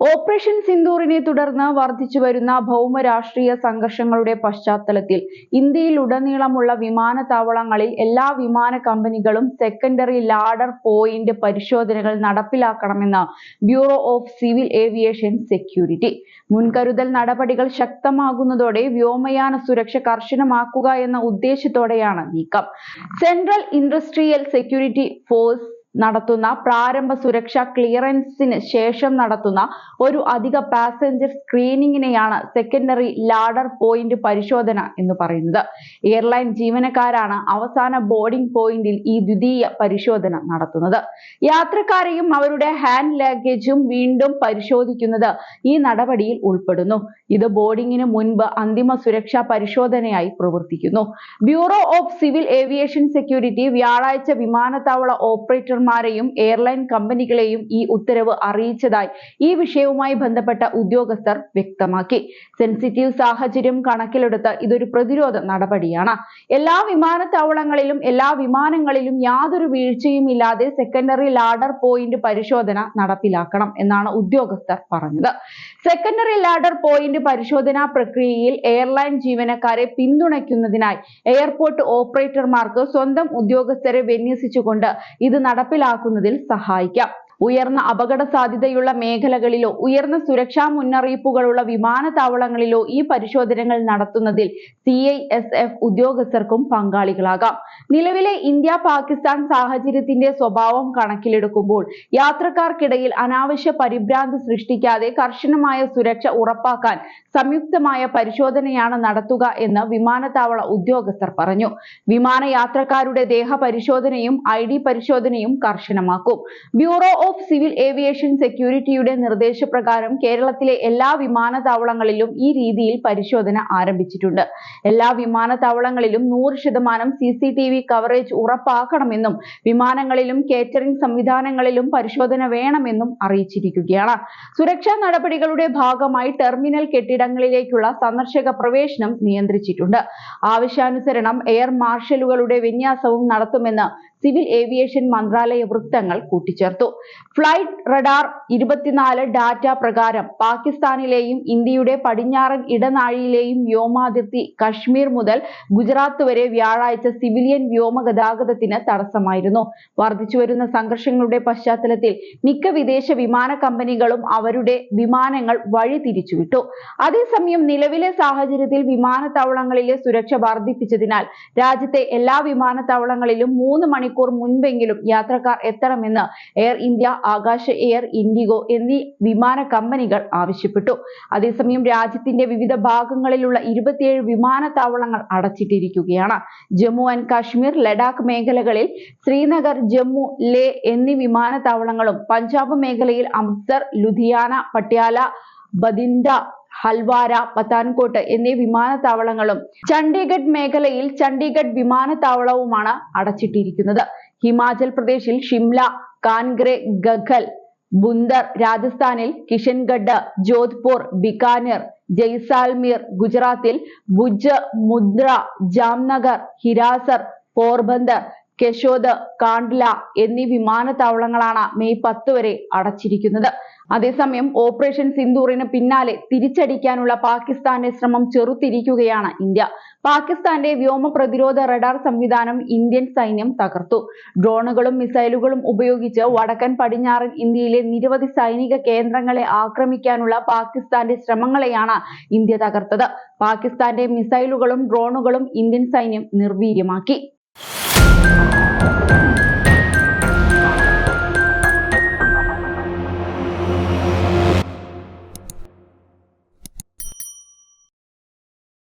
Operation സിന്ദൂറിനെ തുടർന്ന് വർദ്ധിച്ചുവരുന്ന ഭൗമരാഷ്ട്രീയ സംഘർഷങ്ങളുടെ പശ്ചാത്തലത്തിൽ ഇന്ത്യയിലുടനീളമുള്ള വിമാനത്താവളങ്ങളിൽ എല്ലാ വിമാന കമ്പനികളും സെക്കൻഡറി ലാഡർ പോയിന്റ് പരിശോധനകൾ നടപ്പിലാക്കണമെന്ന് bureau of civil aviation security. മുൻകരുതൽ നടപടികൾ ശക്തമാകുന്നതോടെ വ്യോമയാന സുരക്ഷ കർശനമാക്കുക എന്ന ഉദ്ദേശത്തോടെയാണ് നീക്കം. സെൻട്രൽ ഇൻഡസ്ട്രിയൽ സെക്യൂരിറ്റി ഫോഴ്സ് നടത്തുന്ന പ്രാരംഭ സുരക്ഷാ ക്ലിയറൻസിന് ശേഷം നടത്തുന്ന ഒരു അധിക പാസഞ്ചർ സ്ക്രീനിങ്ങിനെയാണ് സെക്കൻഡറി ലാഡർ പോയിന്റ് പരിശോധന എന്ന് പറയുന്നത്. എയർലൈൻ ജീവനക്കാരാണ് അവസാന ബോർഡിംഗ് പോയിന്റിൽ ഈ ദ്വിതീയ പരിശോധന നടത്തുന്നത്. യാത്രക്കാരെയും അവരുടെ ഹാൻഡ് ലഗേജും വീണ്ടും പരിശോധിക്കുന്നത് ഈ നടപടിയിൽ ഉൾപ്പെടുന്നു. ഇത് ബോർഡിംഗിന് മുൻപ് അന്തിമ സുരക്ഷാ പരിശോധനയായി പ്രവർത്തിക്കുന്നു. Bureau of civil aviation security വ്യാഴാഴ്ച വിമാനത്താവള ഓപ്പറേറ്റർ ും എയർലൈൻ കമ്പനികളെയും ഈ ഉത്തരവ് അറിയിച്ചതായി ഈ വിഷയവുമായി ബന്ധപ്പെട്ട ഉദ്യോഗസ്ഥർ വ്യക്തമാക്കി. സെൻസിറ്റീവ് സാഹചര്യം കണക്കിലെടുത്ത് ഇതൊരു പ്രതിരോധ നടപടിയാണ്. എല്ലാ വിമാനത്താവളങ്ങളിലും എല്ലാ വിമാനങ്ങളിലും യാതൊരു വീഴ്ചയും ഇല്ലാതെ സെക്കൻഡറി ലാഡർ പോയിന്റ് പരിശോധന നടപ്പിലാക്കണം എന്നാണ് ഉദ്യോഗസ്ഥർ പറഞ്ഞത്. സെക്കൻഡറി ലാഡർ പോയിന്റ് പരിശോധനാ പ്രക്രിയയിൽ എയർലൈൻ ജീവനക്കാരെ പിന്തുണയ്ക്കുന്നതിനായി എയർപോർട്ട് ഓപ്പറേറ്റർമാർക്ക് സ്വന്തം ഉദ്യോഗസ്ഥരെ വിന്യസിച്ചുകൊണ്ട് ഇത് നടപ്പിലാക്കുന്നതിൽ സഹായിക്കാം. ഉയർന്ന അപകട സാധ്യതയുള്ള മേഖലകളിലോ ഉയർന്ന സുരക്ഷാ മുന്നറിയിപ്പുകളുള്ള വിമാനത്താവളങ്ങളിലോ ഈ പരിശോധനകൾ നടത്തുന്നതിൽ CISF ഉദ്യോഗസ്ഥർക്കും പങ്കാളികളാകാം. നിലവിലെ ഇന്ത്യ-പാകിസ്ഥാൻ സാഹചര്യത്തിന്റെ സ്വഭാവം കണക്കിലെടുക്കുമ്പോൾ യാത്രക്കാർക്കിടയിൽ അനാവശ്യ പരിഭ്രാന്തി സൃഷ്ടിക്കാതെ കർശനമായ സുരക്ഷ ഉറപ്പാക്കാൻ സംയുക്തമായ പരിശോധനയാണ് നടത്തുക എന്ന് വിമാനത്താവള ഉദ്യോഗസ്ഥർ പറഞ്ഞു. വിമാനയാത്രക്കാരുടെ ദേഹപരിശോധനയും ID പരിശോധനയും കർശനമാക്കും. ബ്യൂറോ ഓഫ് സിവിൽ ഏവിയേഷൻ സെക്യൂരിറ്റിയുടെ നിർദ്ദേശപ്രകാരം കേരളത്തിലെ എല്ലാ വിമാനത്താവളങ്ങളിലും ഈ രീതിയിൽ പരിശോധന ആരംഭിച്ചിട്ടുണ്ട്. എല്ലാ വിമാനത്താവളങ്ങളിലും 100% CCTV കവറേജ് ഉറപ്പാക്കണമെന്നും വിമാനങ്ങളിലും കേറ്ററിംഗ് സംവിധാനങ്ങളിലും പരിശോധന വേണമെന്നും അറിയിച്ചിരിക്കുകയാണ്. സുരക്ഷാ നടപടികളുടെ ഭാഗമായി ടെർമിനൽ കെട്ടിടങ്ങളിലേക്കുള്ള സന്ദർശക പ്രവേശനം നിയന്ത്രിച്ചിട്ടുണ്ട്. ആവശ്യാനുസരണം എയർ മാർഷലുകളുടെ വിന്യാസവും നടത്തുമെന്ന് സിവിൽ ഏവിയേഷൻ മന്ത്രാലയ വൃത്തങ്ങൾ കൂട്ടിച്ചേർത്തു. ഫ്ലൈറ്റ് റഡാർ 24 ഡാറ്റ പ്രകാരം പാകിസ്ഥാനിലെയും ഇന്ത്യയുടെ പടിഞ്ഞാറൻ ഇടനാഴിയിലെയും വ്യോമാതിർത്തി കശ്മീർ മുതൽ ഗുജറാത്ത് വരെ വ്യാഴാഴ്ച സിവിലിയൻ വ്യോമ ഗതാഗതത്തിന് തടസ്സമായിരുന്നു. വർദ്ധിച്ചുവരുന്ന സംഘർഷങ്ങളുടെ പശ്ചാത്തലത്തിൽ മിക്ക വിദേശ വിമാന കമ്പനികളും അവരുടെ വിമാനങ്ങൾ വഴിതിരിച്ചുവിട്ടു. അതേസമയം നിലവിലെ സാഹചര്യത്തിൽ വിമാനത്താവളങ്ങളിലെ സുരക്ഷ വർദ്ധിപ്പിച്ചതിനാൽ രാജ്യത്തെ എല്ലാ വിമാനത്താവളങ്ങളിലും 3 മണിക്കൂർ മുൻപെങ്കിലും യാത്രക്കാർ എത്തണമെന്ന് എയർ ഇന്ത്യ, ആകാശ എയർ, ഇൻഡിഗോ എന്നീ വിമാന കമ്പനികൾ ആവശ്യപ്പെട്ടു. അതേസമയം രാജ്യത്തിന്റെ വിവിധ ഭാഗങ്ങളിലുള്ള 27 വിമാനത്താവളങ്ങൾ അടച്ചിട്ടിരിക്കുകയാണ്. ജമ്മു ആൻഡ് കാശ്മീർ, ലഡാക്ക് മേഖലകളിൽ ശ്രീനഗർ, ജമ്മു, ലേ എന്നീ വിമാനത്താവളങ്ങളും പഞ്ചാബ് മേഖലയിൽ അമൃത്സർ, ലുധിയാന, പട്യാല, ബതിൻഡ, ഹൽവാര, പത്താൻകോട്ട് എന്നീ വിമാനത്താവളങ്ങളും ചണ്ഡീഗഡ് മേഖലയിൽ ചണ്ഡീഗഡ് വിമാനത്താവളവുമാണ് അടച്ചിട്ടിരിക്കുന്നത്. ഹിമാചൽ പ്രദേശിൽ ഷിംല, കാൻഗ്രെ, ഗഘൽ, ബുന്ദർ, രാജസ്ഥാനിൽ കിഷൻഗഡ്, ജോധ്പൂർ, ബിക്കാനീർ, ജയ്സാൽമീർ, ഗുജറാത്തിൽ ഭുജ്, മുന്ദ്ര, ജാംനഗർ, ഹിരാസർ, പോർബന്ദർ, കെശോദ്, കാണ്ഡ്ല എന്നീ വിമാനത്താവളങ്ങളാണ് മെയ് 10 വരെ അടച്ചിരിക്കുന്നത്. അതേസമയം ഓപ്പറേഷൻ സിന്ദൂറിന് പിന്നാലെ തിരിച്ചടിക്കാനുള്ള പാകിസ്ഥാന്റെ ശ്രമം ചെറുത്തിരിക്കുകയാണ് ഇന്ത്യ. പാകിസ്ഥാന്റെ വ്യോമ പ്രതിരോധ റഡാർ സംവിധാനം ഇന്ത്യൻ സൈന്യം തകർത്തു. ഡ്രോണുകളും മിസൈലുകളും ഉപയോഗിച്ച് വടക്കൻ പടിഞ്ഞാറൻ ഇന്ത്യയിലെ നിരവധി സൈനിക കേന്ദ്രങ്ങളെ ആക്രമിക്കാനുള്ള പാകിസ്ഥാന്റെ ശ്രമങ്ങളെയാണ് ഇന്ത്യ തകർത്തത്. പാകിസ്ഥാന്റെ മിസൈലുകളും ഡ്രോണുകളും ഇന്ത്യൻ സൈന്യം നിർവീര്യമാക്കി.